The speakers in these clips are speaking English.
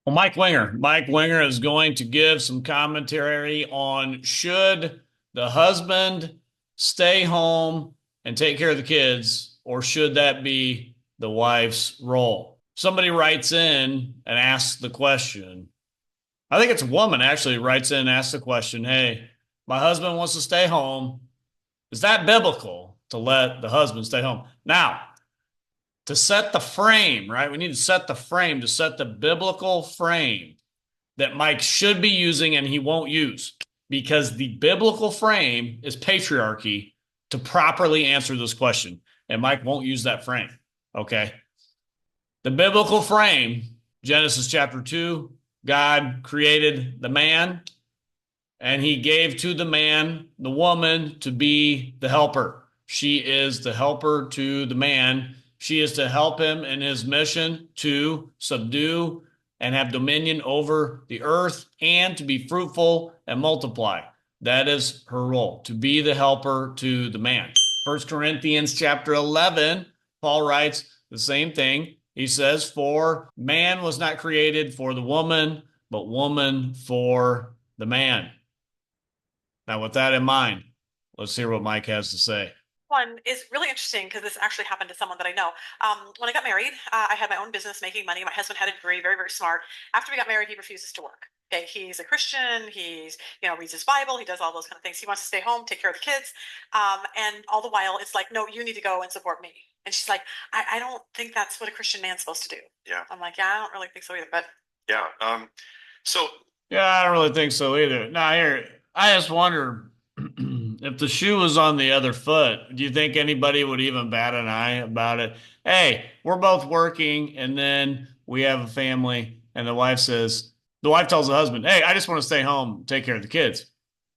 Well, Mike Winger is going to give some commentary on should the husband stay home and take care of the kids, or should that be the wife's role? Somebody writes in and asks the question. I think it's a woman actually writes in and asks the question, hey, my husband wants to stay home. Is that biblical to let the husband stay home? Now, to set the frame, right? We need to set the frame, to set the biblical frame that Mike should be using and he won't use, because the biblical frame is patriarchy to properly answer this question. And Mike won't use that frame. Okay. The biblical frame, Genesis chapter 2, God created the man and he gave to the man the woman to be the helper. She is the helper to the man. She is to help him in his mission to subdue and have dominion over the earth and to be fruitful and multiply. That is her role, to be the helper to the man. 1 Corinthians chapter 11, Paul writes the same thing. He says, for man was not created for the woman, but woman for the man. Now, with that in mind, let's hear what Mike has to say. One is really interesting because this actually happened to someone that I know. When I got married, I had my own business making money. My husband had a degree, very, very smart. After we got married, he refuses to work. Okay, he's a Christian. He's, reads his Bible. He does all those kind of things. He wants to stay home, take care of the kids. And all the while, it's like, no, you need to go and support me. And she's like, I don't think that's what a Christian man's supposed to do. Yeah. I'm like, yeah, I don't really think so either. But Yeah. So Yeah, I don't really think so either. Now, here, I just wonder if the shoe was on the other foot, do you think anybody would even bat an eye about it? Hey, we're both working, and then we have a family, and the wife tells the husband, hey, I just want to stay home, take care of the kids,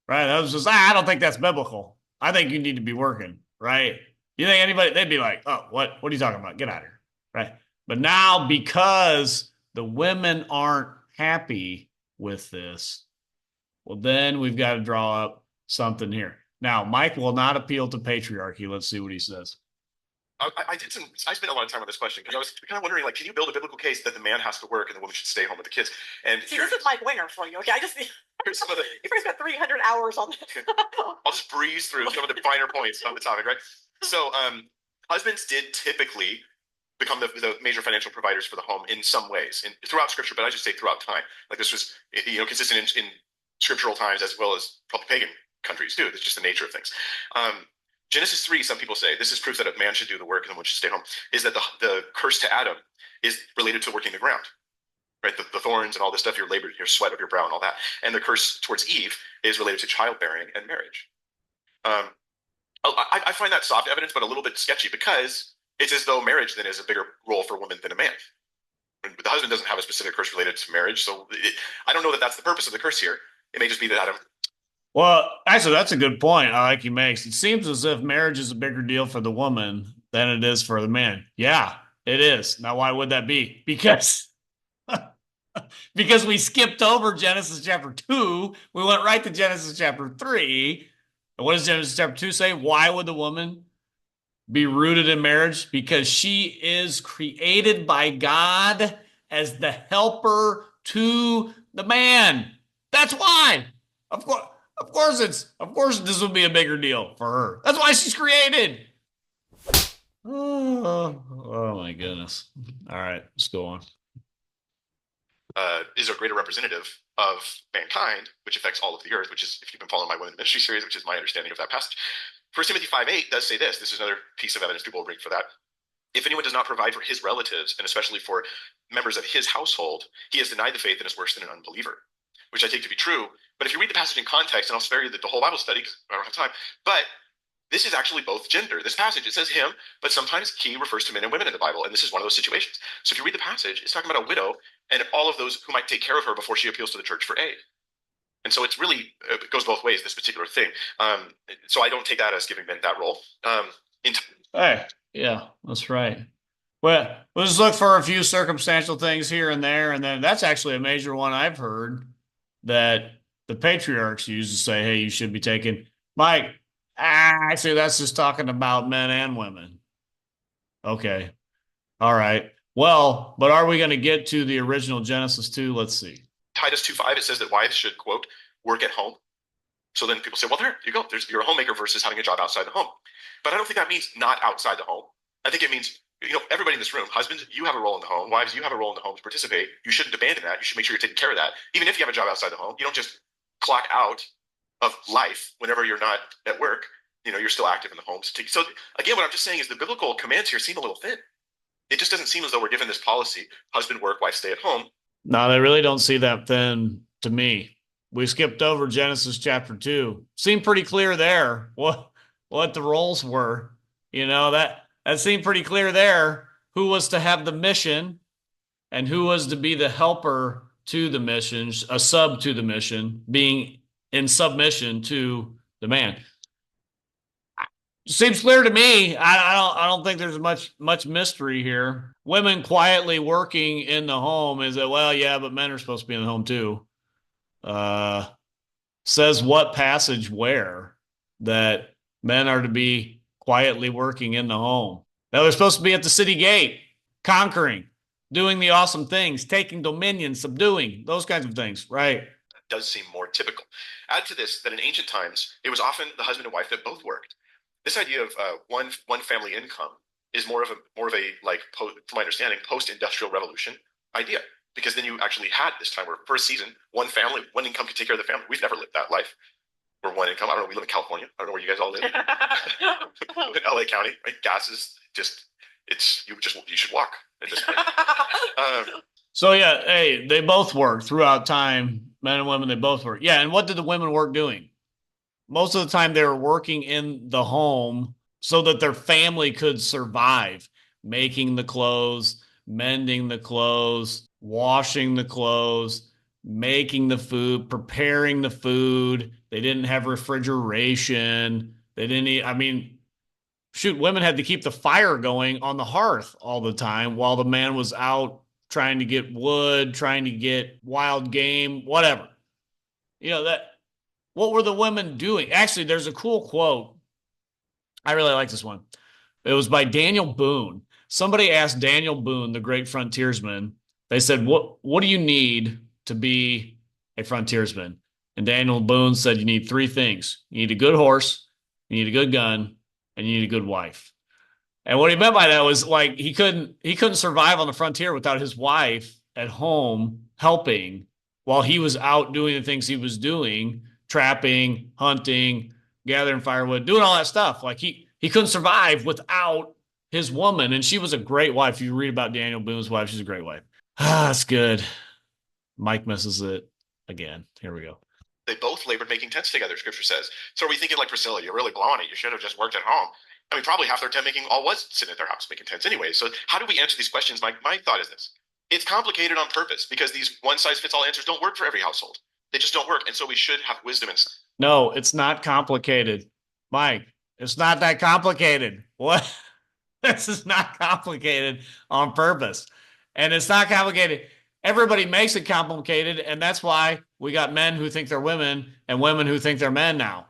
right? That was just, I don't think that's biblical. I think you need to be working, right? You think anybody, they'd be like, oh, what are you talking about? Get out of here, right? But now, because the women aren't happy with this, well, then we've got to draw up something here. Now, Mike will not appeal to patriarchy. Let's see what he says. I spent a lot of time on this question because I was kind of wondering, like, can you build a biblical case that the man has to work and the woman should stay home with the kids? And see, this is Mike Winger for you. Okay, here's some of the. you probably spent 300 hours on this. I'll just breeze through some of the finer points on the topic, right? So, husbands did typically become the major financial providers for the home in some ways, throughout Scripture, but I should say throughout time. Like this was, consistent in scriptural times as well as probably pagan countries too. It's just the nature of things. Genesis 3, some people say, this is proof that a man should do the work and the woman should stay home, is that the curse to Adam is related to working the ground, right? The thorns and all this stuff, your labor, your sweat of your brow and all that. And the curse towards Eve is related to childbearing and marriage. I find that soft evidence, but a little bit sketchy because it's as though marriage then is a bigger role for a woman than a man. The husband doesn't have a specific curse related to marriage, so I don't know that that's the purpose of the curse here. It may just be that Adam. Well, actually, that's a good point. I like he makes. It seems as if marriage is a bigger deal for the woman than it is for the man. Yeah, it is. Now, why would that be? Because because we skipped over Genesis chapter 2. We went right to Genesis chapter 3. And what does Genesis chapter 2 say? Why would the woman be rooted in marriage? Because she is created by God as the helper to the man. That's why. Of course. Of course this would be a bigger deal for her. That's why she's created. Oh my goodness. All right, let's go on. Is a greater representative of mankind, which affects all of the earth, which is, if you've been following my women ministry series, which is my understanding of that passage. 1 Timothy 5:8 does say this. This is another piece of evidence people will bring for that. If anyone does not provide for his relatives, and especially for members of his household, he has denied the faith and is worse than an unbeliever, which I take to be true. But if you read the passage in context, and I'll spare you the whole Bible study because I don't have time, but this is actually both gender. This passage, it says him, but sometimes he refers to men and women in the Bible, and this is one of those situations. So if you read the passage, it's talking about a widow and all of those who might take care of her before she appeals to the church for aid. And so it's really, it goes both ways, this particular thing. So I don't take that as giving men that role. Hey, yeah, that's right. Well, we'll just look for a few circumstantial things here and there, and then that's actually a major one I've heard that the patriarchs used to say, hey, you should be taking. Mike, actually, that's just talking about men and women. Okay. All right. Well, but are we going to get to the original Genesis 2? Let's see. Titus 2:5, it says that wives should, quote, work at home. So then people say, well, there you go. You're a homemaker versus having a job outside the home. But I don't think that means not outside the home. I think it means, everybody in this room, husbands, you have a role in the home. Wives, you have a role in the home to participate. You shouldn't abandon that. You should make sure you're taking care of that. Even if you have a job outside the home, you don't just clock out of life whenever you're not at work. You're still active in the home. So again, what I'm just saying is the biblical commands here seem a little thin. It just doesn't seem as though we're given this policy, husband work, wife stay at home. No, they really don't see that thin to me. We skipped over Genesis chapter 2. Seemed pretty clear there what the roles were. That seemed pretty clear there. Who was to have the mission and who was to be the helper to the mission, a sub to the mission, being in submission to the man. Seems clear to me. I don't think there's much mystery here. Women quietly working in the home is that, well, yeah, but men are supposed to be in the home too. Says what passage where that men are to be quietly working in the home? That they're supposed to be at the city gate, conquering, doing the awesome things, taking dominion, subduing, those kinds of things, right? That does seem more typical. Add to this that in ancient times, it was often the husband and wife that both worked. This idea of one family income is more of a like, from my understanding, post-industrial revolution idea. Because then you actually had this time where for a season, one family, one income could take care of the family. We've never lived that life. We're one income. I don't know. We live in California. I don't know where you guys all live. In LA County, right? Gas is just, you should walk at this point. So yeah, hey, they both work throughout time. Men and women, they both work. Yeah, and what did the women work doing? Most of the time they were working in the home so that their family could survive, making the clothes, mending the clothes, washing the clothes, making the food, preparing the food. They didn't have refrigeration. They didn't eat. I mean, shoot, women had to keep the fire going on the hearth all the time while the man was out trying to get wood, trying to get wild game, whatever. What were the women doing? Actually, there's a cool quote. I really like this one. It was by Daniel Boone. Somebody asked Daniel Boone, the great frontiersman, they said, what do you need to be a frontiersman? And Daniel Boone said, you need three things. You need a good horse, you need a good gun, and you need a good wife. And what he meant by that was like he couldn't survive on the frontier without his wife at home helping while he was out doing the things he was doing, trapping, hunting, gathering firewood, doing all that stuff. Like he couldn't survive without his woman, and she was a great wife. If you read about Daniel Boone's wife, she's a great wife. That's good. Mike misses it again. Here we go. They both labored making tents together, scripture says. So are we thinking like, Priscilla, you're really blowing it. You should have just worked at home. I mean, probably half their tent making all was sitting at their house making tents anyway. So how do we answer these questions? My thought is this. It's complicated on purpose because these one-size-fits-all answers don't work for every household. They just don't work. And so we should have wisdom. No, it's not complicated. Mike, it's not that complicated. What? This is not complicated on purpose. And it's not complicated. Everybody makes it complicated. And that's why we got men who think they're women and women who think they're men now.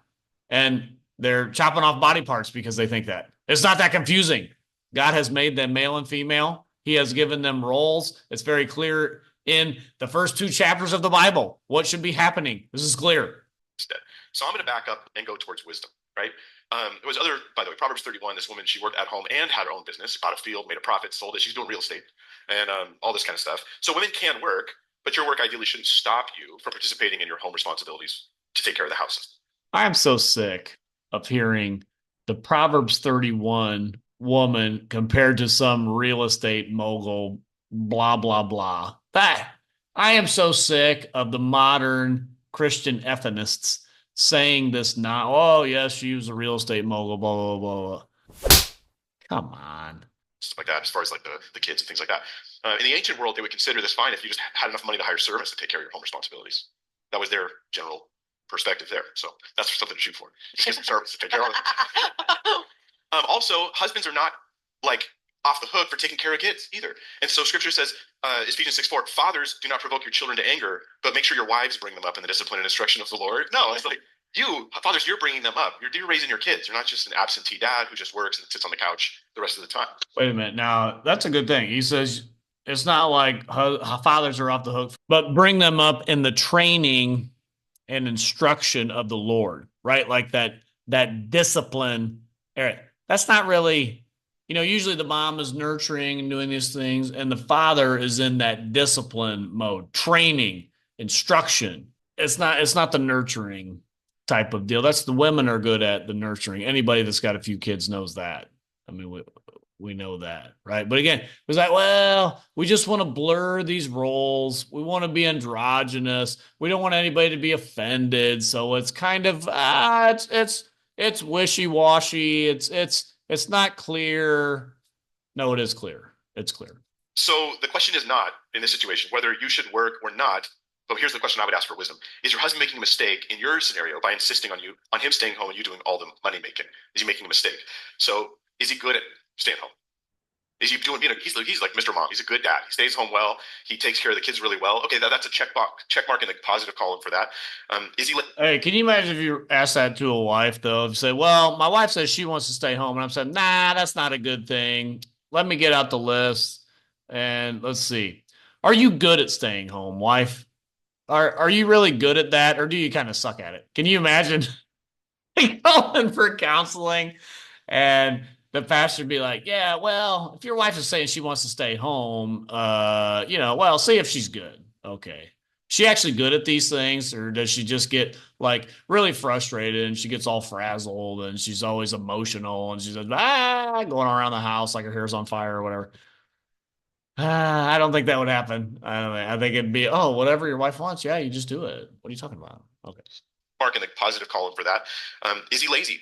And they're chopping off body parts because they think that. It's not that confusing. God has made them male and female. He has given them roles. It's very clear in the first two chapters of the Bible what should be happening. This is clear. So I'm going to back up and go towards wisdom, right? There was by the way, Proverbs 31, this woman, she worked at home and had her own business, bought a field, made a profit, sold it. She's doing real estate and all this kind of stuff. So women can work, but your work ideally shouldn't stop you from participating in your home responsibilities to take care of the house. I am so sick of hearing the Proverbs 31 woman compared to some real estate mogul, blah, blah, blah. I am so sick of the modern Christian ethnists saying this now. Oh, yes, she was a real estate mogul, blah, blah, blah, blah. Come on. Stuff like that, as far as like the kids and things like that. In the ancient world, they would consider this fine if you just had enough money to hire servants to take care of your home responsibilities. That was their general perspective there. So that's something to shoot for. Just get some servants to take care of it. Also, husbands are not like off the hook for taking care of kids either. And so scripture says, Ephesians 6:4, fathers, do not provoke your children to anger, but make sure your wives bring them up in the discipline and instruction of the Lord. No, it's like fathers, you're bringing them up. You're raising your kids. You're not just an absentee dad who just works and sits on the couch the rest of the time. Wait a minute. Now, that's a good thing. He says it's not like fathers are off the hook, but bring them up in the training and instruction of the Lord, right? Like that discipline. That's not really, usually the mom is nurturing and doing these things, and the father is in that discipline mode, training, instruction. It's not the nurturing type of deal. That's the women are good at the nurturing. Anybody that's got a few kids knows that. I mean, we know that, right? But again, it was like, well, we just want to blur these roles. We want to be androgynous. We don't want anybody to be offended. So it's kind of it's wishy-washy. It's not clear. No, it is clear. It's clear. So the question is not in this situation whether you should work or not. But here's the question I would ask for wisdom: is your husband making a mistake in your scenario by insisting on him staying home and you doing all the money making? Is he making a mistake? So is he good at staying home? Is he doing? He's like Mr. Mom. He's a good dad. He stays home well. He takes care of the kids really well. Okay, that's a check mark in the positive column for that. Is he? Hey, can you imagine if you asked that to a wife though? If you say, "Well, my wife says she wants to stay home," and I'm saying, "Nah, that's not a good thing. Let me get out the list and let's see. Are you good at staying home, wife? Are you really good at that, or do you kind of suck at it? Can you imagine going for counseling and the pastor be like, "Yeah, well, if your wife is saying she wants to stay home, well, see if she's good. Okay. She actually good at these things, or does she just get like really frustrated and she gets all frazzled and she's always emotional and she's going around the house like her hair's on fire or whatever?" I don't think that would happen. I think it'd be, oh, whatever your wife wants. Yeah, you just do it. What are you talking about? Okay. Mark in the positive column for that. Is he lazy?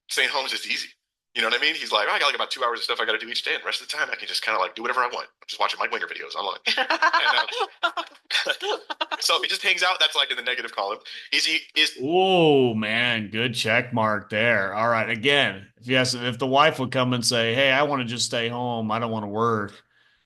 Staying home is just easy. You know what I mean? He's like, I got like about 2 hours of stuff I got to do each day, and the rest of the time I can just kind of like do whatever I want. I'm just watching Mike Winger videos online. So if he just hangs out, that's like in the negative column. Oh man, good check mark there. All right. Again, if the wife would come and say, "Hey, I want to just stay home. I don't want to work,"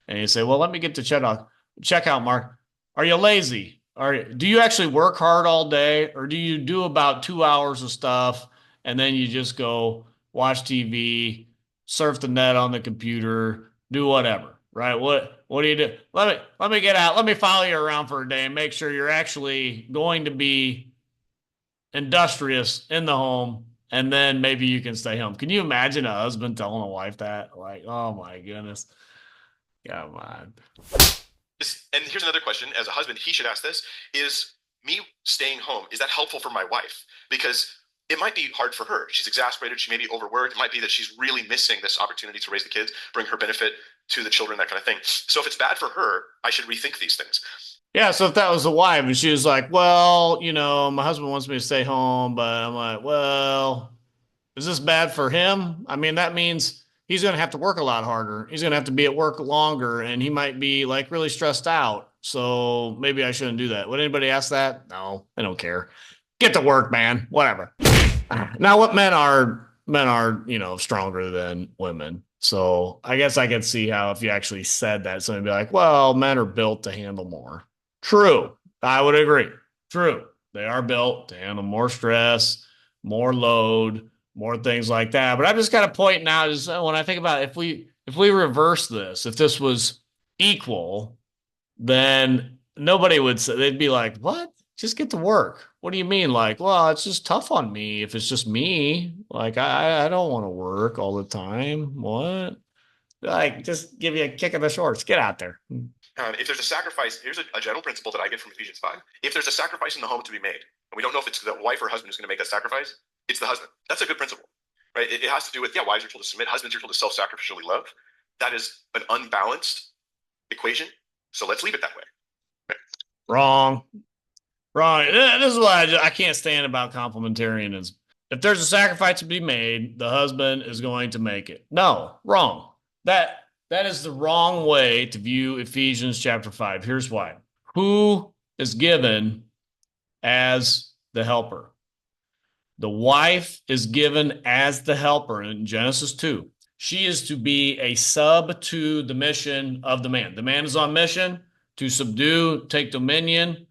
and you say, "Well, let me get to check out, Mark. Are you lazy? Do you actually work hard all day, or do you do about 2 hours of stuff and then you just go watch TV, surf the net on the computer, do whatever, right? What do you do? Let me get out. Let me follow you around for a day and make sure you're actually going to be industrious in the home, and then maybe you can stay home." Can you imagine a husband telling a wife that? Like, oh my goodness. Come on. And here's another question. As a husband, he should ask this: is me staying home, is that helpful for my wife? Because it might be hard for her. She's exasperated. She may be overworked. It might be that she's really missing this opportunity to raise the kids, bring her benefit to the children, that kind of thing. So if it's bad for her, I should rethink these things. Yeah, so if that was the wife and she was like, "Well, my husband wants me to stay home," but I'm like, "Well, is this bad for him?" I mean, that means he's going to have to work a lot harder. He's going to have to be at work longer, and he might be like really stressed out. So maybe I shouldn't do that. Would anybody ask that? No, I don't care. Get to work, man. Whatever. Now, what men are, stronger than women. So I guess I could see how if you actually said that, somebody would be like, "Well, men are built to handle more." True. I would agree. True. They are built to handle more stress, more load, more things like that. But I'm just kind of pointing out is when I think about if we reverse this, if this was equal, then nobody would say, they'd be like, "What? Just get to work." What do you mean? Like, well, it's just tough on me if it's just me. Like, I don't want to work all the time. What? Like, just give you a kick in the shorts. Get out there. If there's a sacrifice, here's a general principle that I get from Ephesians 5. If there's a sacrifice in the home to be made, and we don't know if it's the wife or husband who's going to make that sacrifice, it's the husband. That's a good principle, right? It has to do with, wives are told to submit, husbands are told to self-sacrificially love. That is an unbalanced equation. So let's leave it that way. Wrong. This is what I can't stand about complementarianism. If there's a sacrifice to be made, the husband is going to make it. No, wrong. That is the wrong way to view Ephesians chapter 5. Here's why. Who is given as the helper? The wife is given as the helper in Genesis 2. She is to be a sub to the mission of the man. The man is on mission to subdue, take dominion,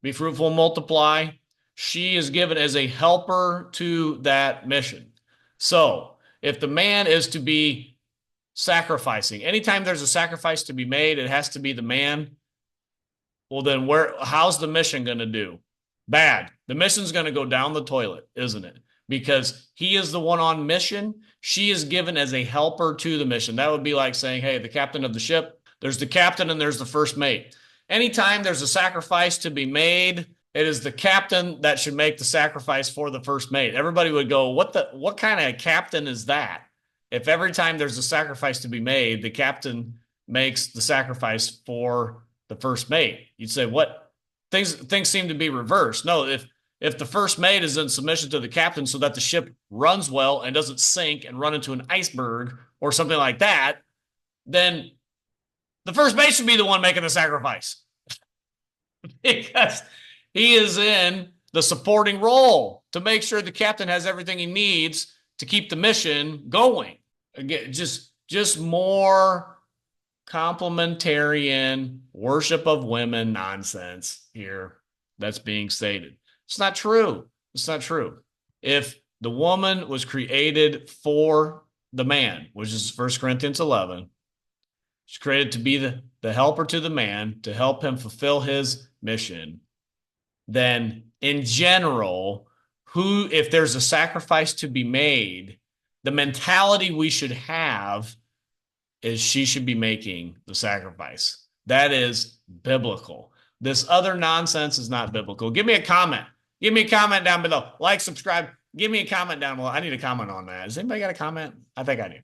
be fruitful, multiply. She is given as a helper to that mission. So if the man is to be sacrificing. Anytime there's a sacrifice to be made, it has to be the man. Well, then how's the mission going to do? Bad. The mission's going to go down the toilet, isn't it? Because he is the one on mission. She is given as a helper to the mission. That would be like saying, hey, the captain of the ship, there's the captain and there's the first mate. Anytime there's a sacrifice to be made, it is the captain that should make the sacrifice for the first mate. Everybody would go, what kind of captain is that? If every time there's a sacrifice to be made, the captain makes the sacrifice for the first mate, you'd say, what? Things seem to be reversed. No, if the first mate is in submission to the captain so that the ship runs well and doesn't sink and run into an iceberg or something like that, then the first mate should be the one making the sacrifice because he is in the supporting role to make sure the captain has everything he needs to keep the mission going. Again, just more complementarian worship of women nonsense here that's being stated. It's not true. It's not true. If the woman was created for the man, which is 1 Corinthians 11, she's created to be the helper to the man, to help him fulfill his mission, then in general, if there's a sacrifice to be made, the mentality we should have is she should be making the sacrifice. That is biblical. This other nonsense is not biblical. Give me a comment. Give me a comment down below. Like, subscribe. Give me a comment down below. I need a comment on that. Has anybody got a comment? I think I do.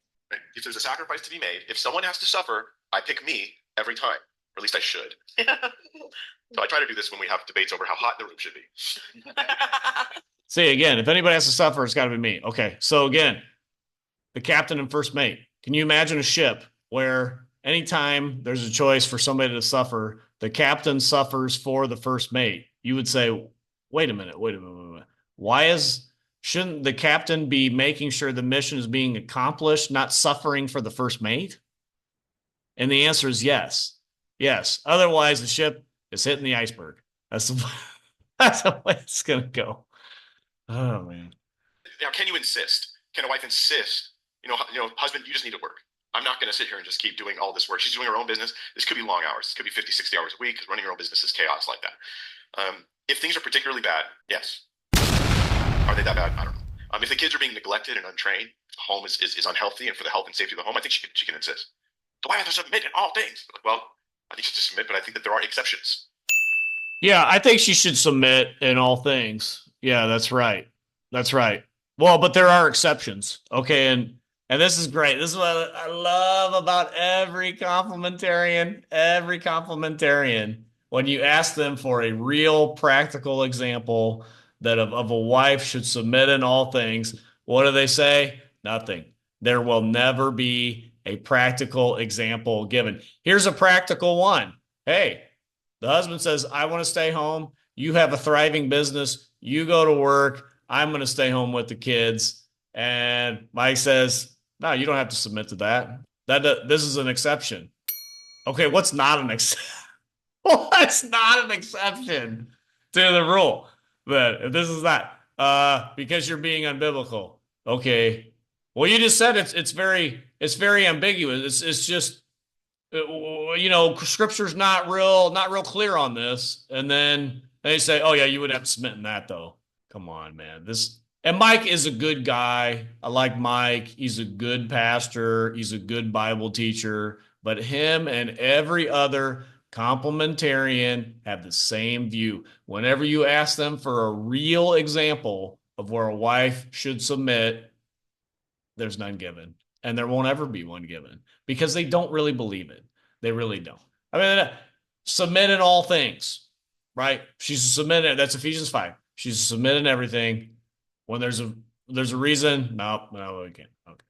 If there's a sacrifice to be made, if someone has to suffer, I pick me every time, or at least I should. So I try to do this when we have debates over how hot the room should be. See, again, if anybody has to suffer, it's got to be me. Okay, so again, the captain and first mate. Can you imagine a ship where anytime there's a choice for somebody to suffer, the captain suffers for the first mate? You would say, wait a minute. Shouldn't the captain be making sure the mission is being accomplished, not suffering for the first mate? And the answer is yes. Yes. Otherwise, the ship is hitting the iceberg. That's the way it's going to go. Oh, man. Now, can you insist? Can a wife insist? Husband, you just need to work. I'm not going to sit here and just keep doing all this work. She's doing her own business. This could be long hours. This could be 50, 60 hours a week because running your own business is chaos like that. If things are particularly bad, yes. Are they that bad? I don't know. If the kids are being neglected and untrained, if the home is unhealthy and for the health and safety of the home, I think she can insist. The wife has to submit in all things. Well, I think she should submit, but I think that there are exceptions. Yeah, I think she should submit in all things. Yeah, that's right. That's right. Well, but there are exceptions. Okay, and this is great. This is what I love about every complementarian. When you ask them for a real practical example that of a wife should submit in all things, what do they say? Nothing. There will never be a practical example given. Here's a practical one. Hey, the husband says, I want to stay home. You have a thriving business. You go to work. I'm going to stay home with the kids. And Mike says, no, you don't have to submit to that. This is an exception. Okay, what's not an exception? What's not an exception to the rule? But if this is not, because you're being unbiblical. Okay. Well, you just said it's very ambiguous. It's just, scripture's not real clear on this. And then they say, oh yeah, you would have to submit in that though. Come on, man. And Mike is a good guy. I like Mike. He's a good pastor. He's a good Bible teacher. But him and every other complementarian have the same view. Whenever you ask them for a real example of where a wife should submit, there's none given. And there won't ever be one given because they don't really believe it. They really don't. I mean, submit in all things, right? She's submitted. That's Ephesians 5. She's submitting everything. When there's a reason, no, we can't. Okay.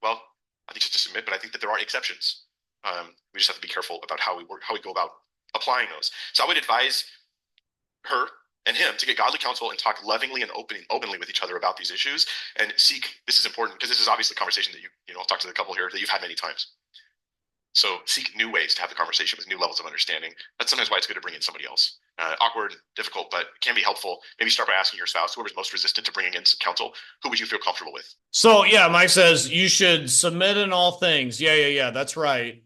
Well, I think she's to submit, but I think that there are exceptions. We just have to be careful about how we go about applying those. So I would advise her and him to get godly counsel and talk lovingly and openly with each other about these issues and seek. This is important because this is obviously a conversation that I'll talk to the couple here that you've had many times. So seek new ways to have the conversation with new levels of understanding. That's sometimes why it's good to bring in somebody else. awkward, difficult, but can be helpful. Maybe start by asking your spouse, whoever's most resistant to bringing in some counsel, who would you feel comfortable with? So yeah, Mike says you should submit in all things. Yeah, that's right.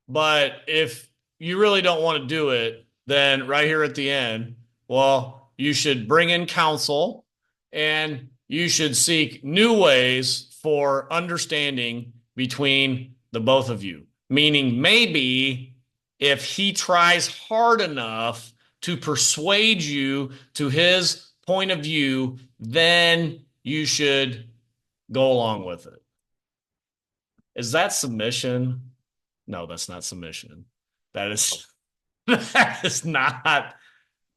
But if you really don't want to do it, then right here at the end, well, you should bring in counsel and you should seek new ways for understanding between the both of you. Meaning, maybe if he tries hard enough to persuade you to his point of view, then you should go along with it. Is that submission? No, that's not submission. That is not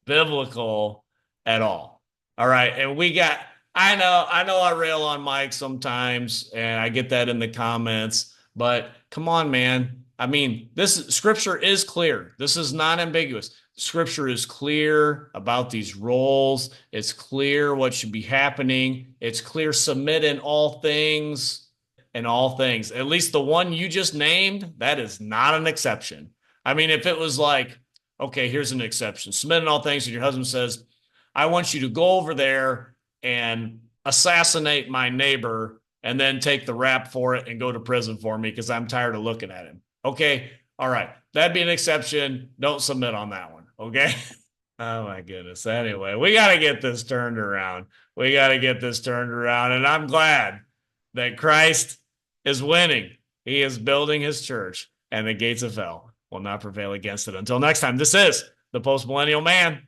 biblical at all. All right. And I know I rail on Mike sometimes, and I get that in the comments, but come on, man. I mean, this scripture is clear. This is not ambiguous. Scripture is clear about these roles. It's clear what should be happening. It's clear, submit in all things. In all things, at least the one you just named, that is not an exception. I mean, if it was like, okay, here's an exception, submit in all things, and your husband says, I want you to go over there and assassinate my neighbor and then take the rap for it and go to prison for me because I'm tired of looking at him. Okay, all right, that'd be an exception. Don't submit on that one, okay? Oh my goodness. Anyway, we got to get this turned around. And I'm glad that Christ is winning. He is building his church, and the gates of hell will not prevail against it. Until next time, this is the Post Millennial Man.